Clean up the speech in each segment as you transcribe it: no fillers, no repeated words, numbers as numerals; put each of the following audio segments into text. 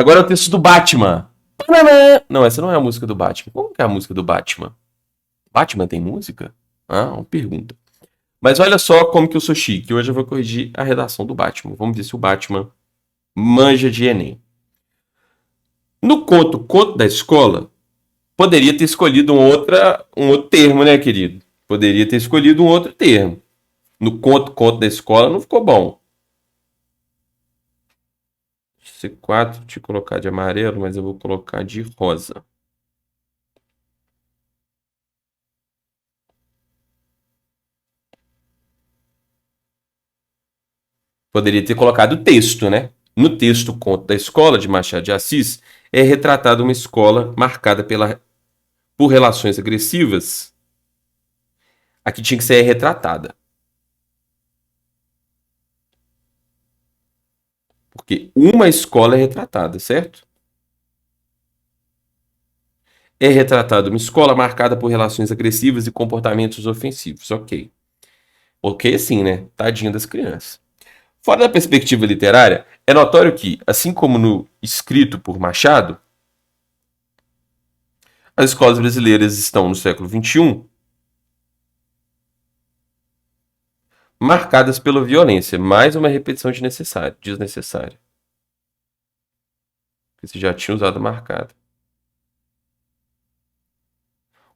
Agora é o texto do Batman. Pananã. Não, essa não é a música do Batman. Como que é a música do Batman? Batman tem música? Ah, uma pergunta. Mas olha só como que eu sou chique. Hoje eu vou corrigir a redação do Batman. Vamos ver se o Batman manja de Enem. No conto da escola, poderia ter escolhido um outro termo, né, querido? Poderia ter escolhido um outro termo. No conto da escola não ficou bom. C4, te colocar de amarelo, mas eu vou colocar de rosa. Poderia ter colocado texto, né? No texto Conto da Escola, de Machado de Assis, é retratada uma escola marcada por relações agressivas. Aqui tinha que ser retratada. Porque uma escola é retratada, certo? É retratada uma escola marcada por relações agressivas e comportamentos ofensivos. Ok. Ok, sim, né? Tadinho das crianças. Fora da perspectiva literária, é notório que, assim como no escrito por Machado, as escolas brasileiras estão no século XXI marcadas pela violência. Mais uma repetição desnecessária. Porque você já tinha usado marcada.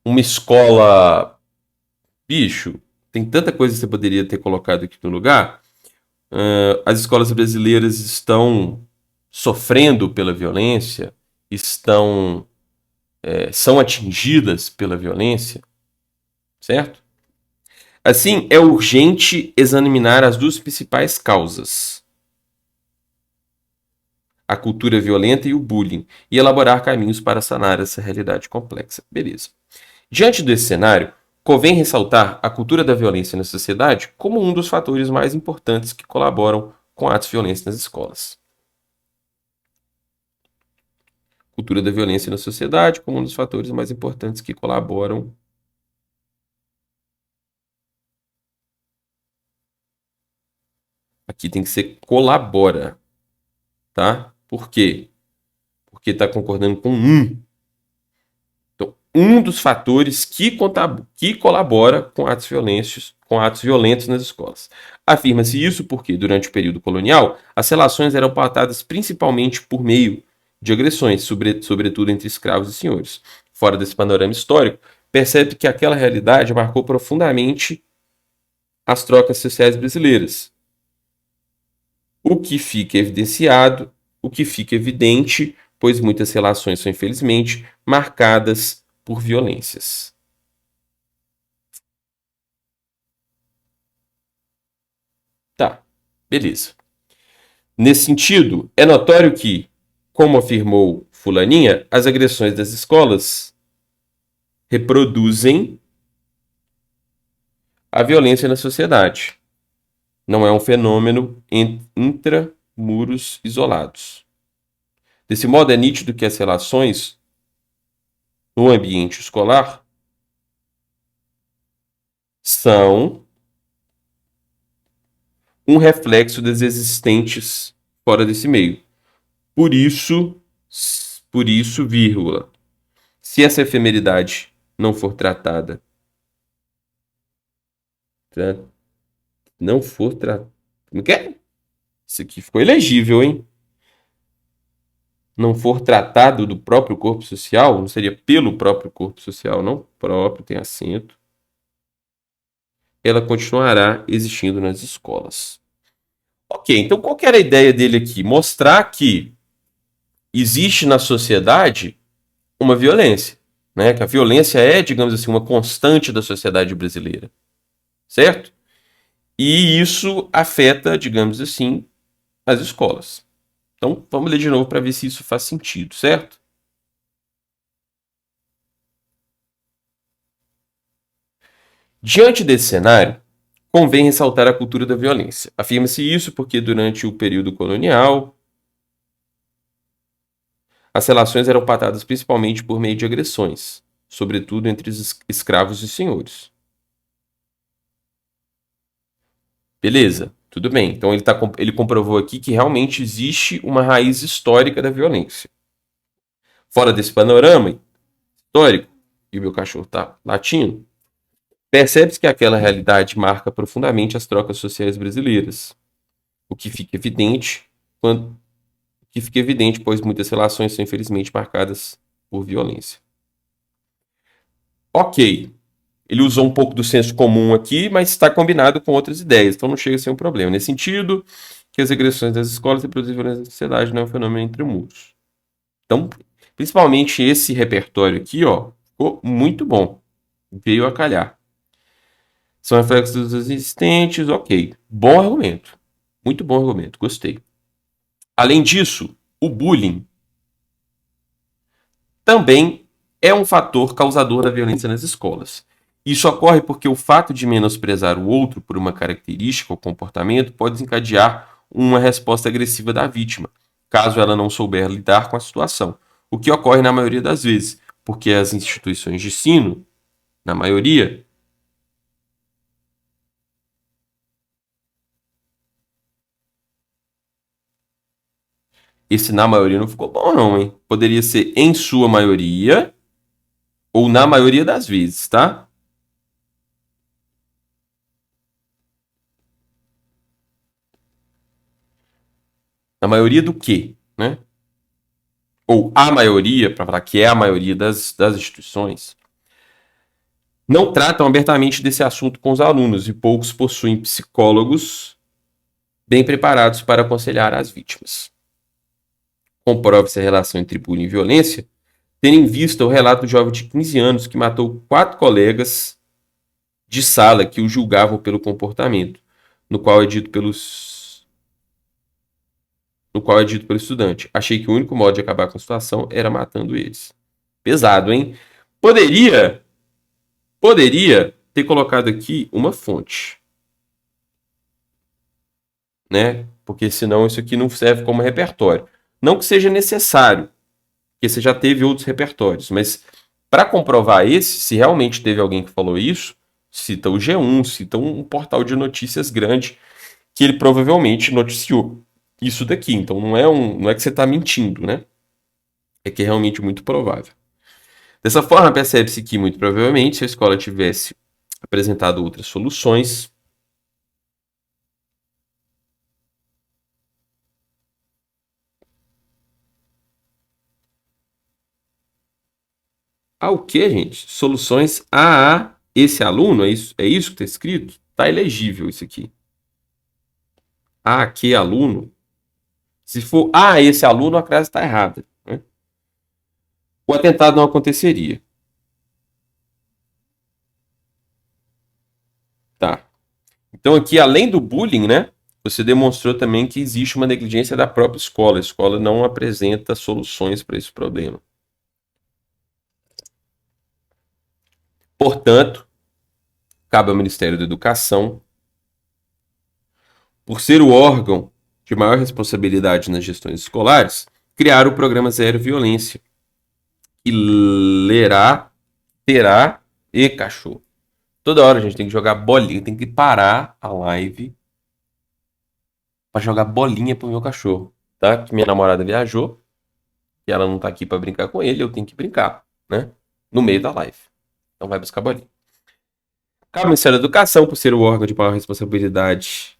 Uma escola. Bicho, tem tanta coisa que você poderia ter colocado aqui no lugar. As escolas brasileiras estão sofrendo pela violência, são atingidas pela violência, certo? Assim, é urgente examinar as duas principais causas: a cultura violenta e o bullying, e elaborar caminhos para sanar essa realidade complexa. Beleza. Diante desse cenário, convém ressaltar a cultura da violência na sociedade como um dos fatores mais importantes que colaboram com atos violentos nas escolas. Cultura da violência na sociedade como um dos fatores mais importantes que colaboram. Aqui tem que ser colabora, tá? Por quê? Porque está concordando com um. Então, um dos fatores que colabora com atos violentos nas escolas. Afirma-se isso porque, durante o período colonial, as relações eram pautadas principalmente por meio de agressões, sobretudo entre escravos e senhores. Fora desse panorama histórico, percebe que aquela realidade marcou profundamente as trocas sociais brasileiras. O que fica evidenciado, o que fica evidente, pois muitas relações são, infelizmente, marcadas por violências. Tá, beleza. Nesse sentido, é notório que, como afirmou Fulaninha, as agressões das escolas reproduzem a violência na sociedade. Não é um fenômeno intramuros isolados. Desse modo, é nítido que as relações no ambiente escolar são um reflexo das existentes fora desse meio. Por isso, vírgula, se essa efemeridade não for tratada, não for tratada, como que é? Isso aqui ficou elegível, hein? Não for tratado do próprio corpo social, não seria pelo próprio corpo social, não? Próprio, tem acento. Ela continuará existindo nas escolas. Ok, então qual que era a ideia dele aqui? Mostrar que existe na sociedade uma violência, né? Que a violência é, digamos assim, uma constante da sociedade brasileira, certo? E isso afeta, digamos assim, as escolas. Então, vamos ler de novo para ver se isso faz sentido, certo? Diante desse cenário, convém ressaltar a cultura da violência. Afirma-se isso porque durante o período colonial, as relações eram pautadas principalmente por meio de agressões, sobretudo entre os escravos e senhores. Beleza. Tudo bem. Então ele comprovou aqui que realmente existe uma raiz histórica da violência. Fora desse panorama histórico, e o meu cachorro está latindo, percebe-se que aquela realidade marca profundamente as trocas sociais brasileiras. O que fica evidente pois muitas relações são infelizmente marcadas por violência. Ok, ele usou um pouco do senso comum aqui, mas está combinado com outras ideias, então não chega a ser um problema. Nesse sentido, que as agressões das escolas reproduzem violência na sociedade, não é um fenômeno entre muros. Então, principalmente esse repertório aqui, ó, ficou muito bom. Veio a calhar. São reflexos dos existentes, ok. Bom argumento. Muito bom argumento, gostei. Além disso, o bullying também é um fator causador da violência nas escolas. Isso ocorre porque o fato de menosprezar o outro por uma característica ou comportamento pode desencadear uma resposta agressiva da vítima, caso ela não souber lidar com a situação. O que ocorre na maioria das vezes, porque as instituições de ensino, na maioria, esse na maioria não ficou bom não, hein? Poderia ser em sua maioria ou na maioria das vezes, tá? Na maioria do quê, né? Ou a maioria, para falar que é a maioria das instituições, não tratam abertamente desse assunto com os alunos e poucos possuem psicólogos bem preparados para aconselhar as vítimas. Comprove-se a relação entre bullying e violência, tendo em vista o relato do jovem de 15 anos que matou 4 colegas de sala que o julgavam pelo comportamento, no qual é dito pelo estudante. Achei que o único modo de acabar com a situação era matando eles. Pesado, hein? Poderia ter colocado aqui uma fonte, né? Porque senão isso aqui não serve como repertório. Não que seja necessário, porque você já teve outros repertórios, mas para comprovar esse, se realmente teve alguém que falou isso, cita o G1, cita um portal de notícias grande que ele provavelmente noticiou isso daqui. Então não é que você está mentindo, né? É que é realmente muito provável. Dessa forma, percebe-se que, muito provavelmente, se a escola tivesse apresentado outras soluções. O que, gente? Soluções a esse aluno? É isso que está escrito? Está ilegível isso aqui. A que aluno? Se for esse aluno, a frase está errada. Né? O atentado não aconteceria. Tá. Então aqui, além do bullying, né? Você demonstrou também que existe uma negligência da própria escola. A escola não apresenta soluções para esse problema. Portanto, cabe ao Ministério da Educação, por ser o órgão de maior responsabilidade nas gestões escolares, criar o programa Zero Violência, que terá e cachorro. Toda hora a gente tem que jogar bolinha, tem que parar a live para jogar bolinha pro meu cachorro, tá? Que minha namorada viajou e ela não tá aqui para brincar com ele, eu tenho que brincar, né? No meio da live. Então vai buscar bolinha. Cabe ao Ministério da Educação, por ser o órgão de maior responsabilidade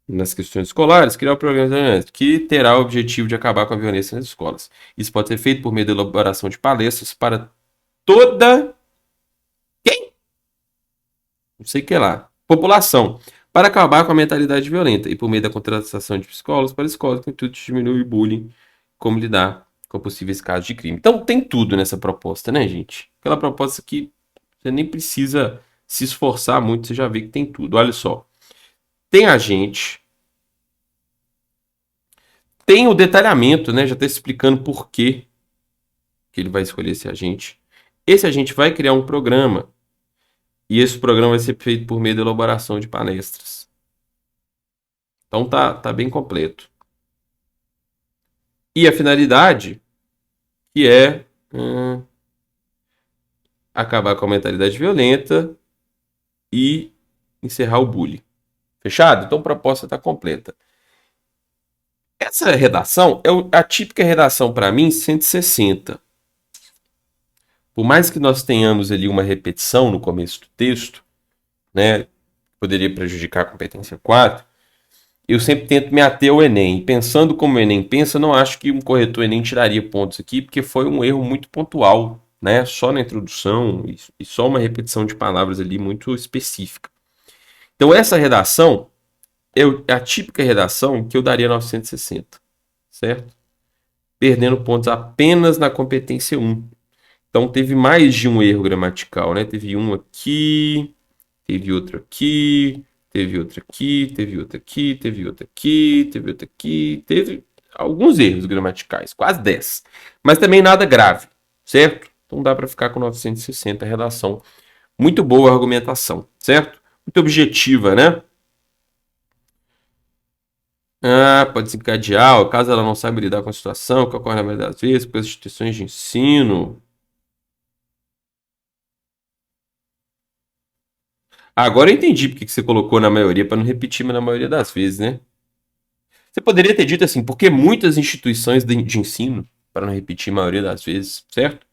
nas questões escolares, criar o programa que terá o objetivo de acabar com a violência nas escolas. Isso pode ser feito por meio da elaboração de palestras para toda não sei o que lá, população, para acabar com a mentalidade violenta e por meio da contratação de psicólogos para escolas com o intuito de diminuir o bullying, como lidar com possíveis casos de crime. Então tem tudo nessa proposta, né, gente? Aquela proposta que você nem precisa se esforçar muito, você já vê que tem tudo. Olha só, tem agente, tem o detalhamento, né? Já está explicando por que ele vai escolher esse agente. Esse agente vai criar um programa e esse programa vai ser feito por meio da elaboração de palestras. Então tá bem completo. E a finalidade, que é acabar com a mentalidade violenta e encerrar o bullying. Fechado? Então a proposta está completa. Essa redação é a típica redação para mim 160. Por mais que nós tenhamos ali uma repetição no começo do texto, né, poderia prejudicar a competência 4, eu sempre tento me ater ao Enem. Pensando como o Enem pensa, não acho que um corretor Enem tiraria pontos aqui, porque foi um erro muito pontual, né? Só na introdução e só uma repetição de palavras ali muito específica. Então essa redação é a típica redação que eu daria 960, certo? Perdendo pontos apenas na competência 1. Então teve mais de um erro gramatical, né? Teve um aqui, teve outro aqui, teve outro aqui, teve outro aqui, teve outro aqui, teve outro aqui, teve alguns erros gramaticais, quase 10. Mas também nada grave, certo? Então dá para ficar com 960 a redação. Muito boa a argumentação, certo? Muito objetiva, né? Ah, pode desencadear, caso ela não saiba lidar com a situação, que ocorre na maioria das vezes, com as instituições de ensino. Agora eu entendi porque que você colocou na maioria, para não repetir, mas na maioria das vezes, né? Você poderia ter dito assim, porque muitas instituições de ensino, para não repetir a maioria das vezes, certo?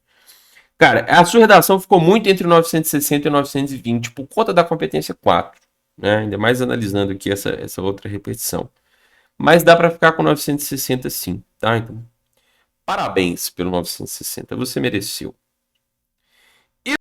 Cara, a sua redação ficou muito entre 960 e 920 por conta da competência 4, né? Ainda mais analisando aqui essa outra repetição. Mas dá para ficar com 960 sim, tá? Então, parabéns pelo 960, você mereceu.